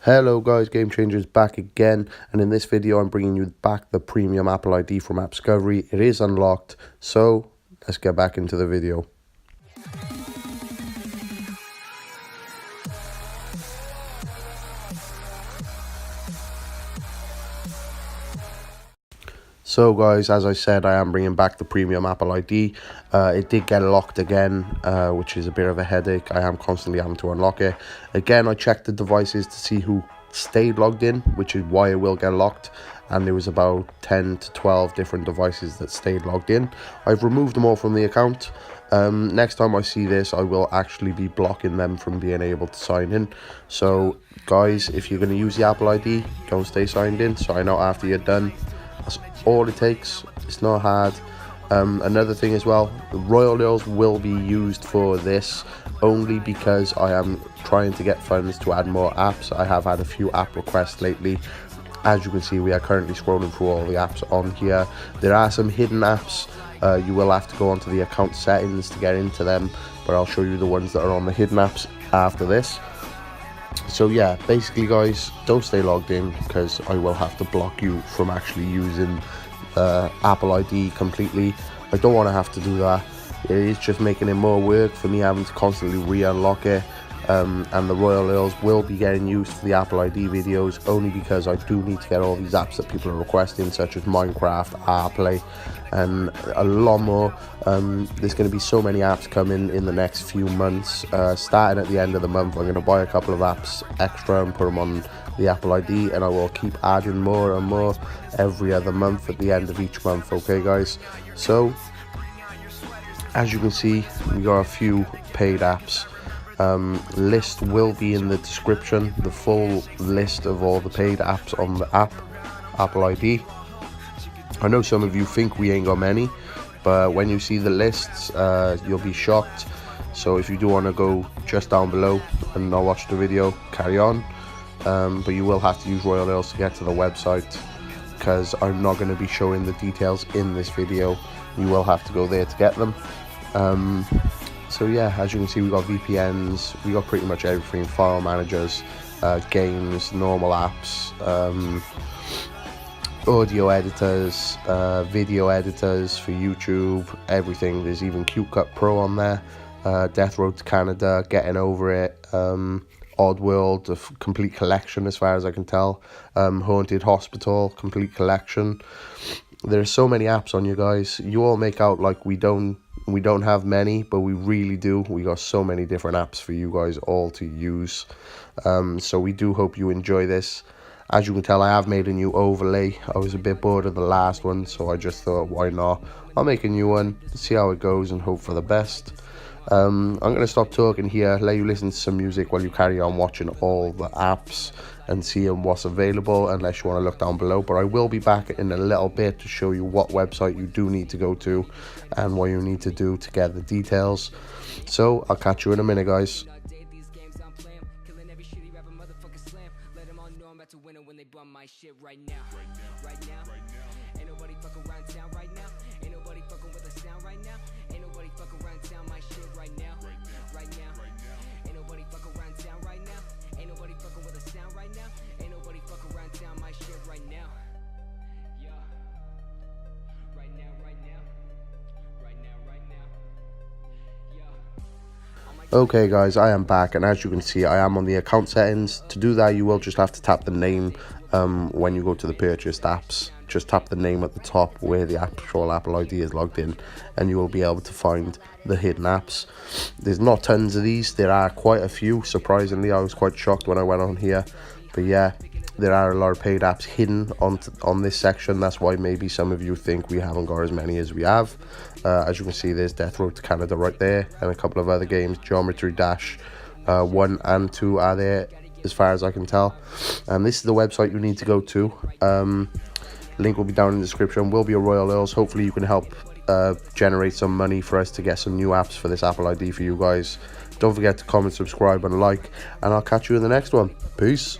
Hello guys, Game Changers back again, and in this video I'm bringing you back the premium Apple ID from Appscovery. It is unlocked, so let's get back into the video. So guys, as I said, I am bringing back the premium Apple ID. It did get locked again, which is a bit of a headache. I am constantly having to unlock it. Again, I checked the devices to see who stayed logged in, which is why it will get locked. And there was about 10 to 12 different devices that stayed logged in. I've removed them all from the account. Next time I see this, I will actually be blocking them from being able to sign in. So guys, if you're going to use the Apple ID, don't stay signed in. Sign out after you're done. That's all it takes. It's not hard. Another thing as well, the Recoil will be used for this only because I am trying to get funds to add more apps. I have had a few app requests lately. As you can see, we are currently scrolling through all the apps on here. There are some hidden apps. You will have to go onto the account settings to get into them, but I'll show you the ones that are on the hidden apps after this. So yeah, basically guys, don't stay logged in because I will have to block you from actually using Apple ID completely. I don't want to have to do that. It is just making it more work for me having to constantly re-unlock it. And the Recoil will be getting used for the Apple ID videos only because I do need to get all these apps that people are requesting, such as Minecraft, AirPlay, and a lot more. There's going to be so many apps coming in the next few months. Starting at the end of the month, I'm going to buy a couple of apps extra and put them on the Apple ID, and I will keep adding more and more every other month at the end of each month. Okay guys, so as you can see, we got a few paid apps. List will be in the description, the full list of all the paid apps on the Apple ID. I know some of you think we ain't got many, but when you see the lists, you'll be shocked. So if you do want to go just down below and not watch the video, carry on. But you will have to use Recoil to get to the website because I'm not going to be showing the details in this video. You will have to go there to get them. So yeah, as you can see, we got VPNs, we got pretty much everything: file managers, games, normal apps, audio editors, video editors for YouTube, everything. There's even Cut Pro on there, Death Road to Canada, Getting Over It, Oddworld, a complete collection as far as I can tell, Haunted Hospital, complete collection. There's so many apps on you guys. You all make out like we don't have many, but we really do. We got so many different apps for you guys all to use. So we do hope you enjoy this. As you can tell, I have made a new overlay. I was a bit bored of the last one, so I just thought, why not? I'll make a new one, see how it goes, and hope for the best. I'm going to stop talking here, let you listen to some music while you carry on watching all the apps and seeing what's available, unless you want to look down below. But I will be back in a little bit to show you what website you do need to go to and what you need to do to get the details. So I'll catch you in a minute, guys. Okay guys, I am back, and as you can see, I am on the account settings. To do that, you will just have to tap the name when you go to the purchased apps. Just tap the name at the top where the actual Apple ID is logged in, and you will be able to find the hidden apps. There's not tons of these, there are quite a few. Surprisingly, I was quite shocked when I went on here, but yeah, there are a lot of paid apps hidden on this section. That's why maybe some of you think we haven't got as many as we have. As you can see, there's Death Road to Canada right there, and a couple of other games. Geometry Dash 1 and 2 are there as far as I can tell. And this is the website you need to go to. Link will be down in the description. Will be a Recoil. Hopefully you can help generate some money for us to get some new apps for this Apple ID for you guys. Don't forget to comment, subscribe, and like, and I'll catch you in the next one. Peace.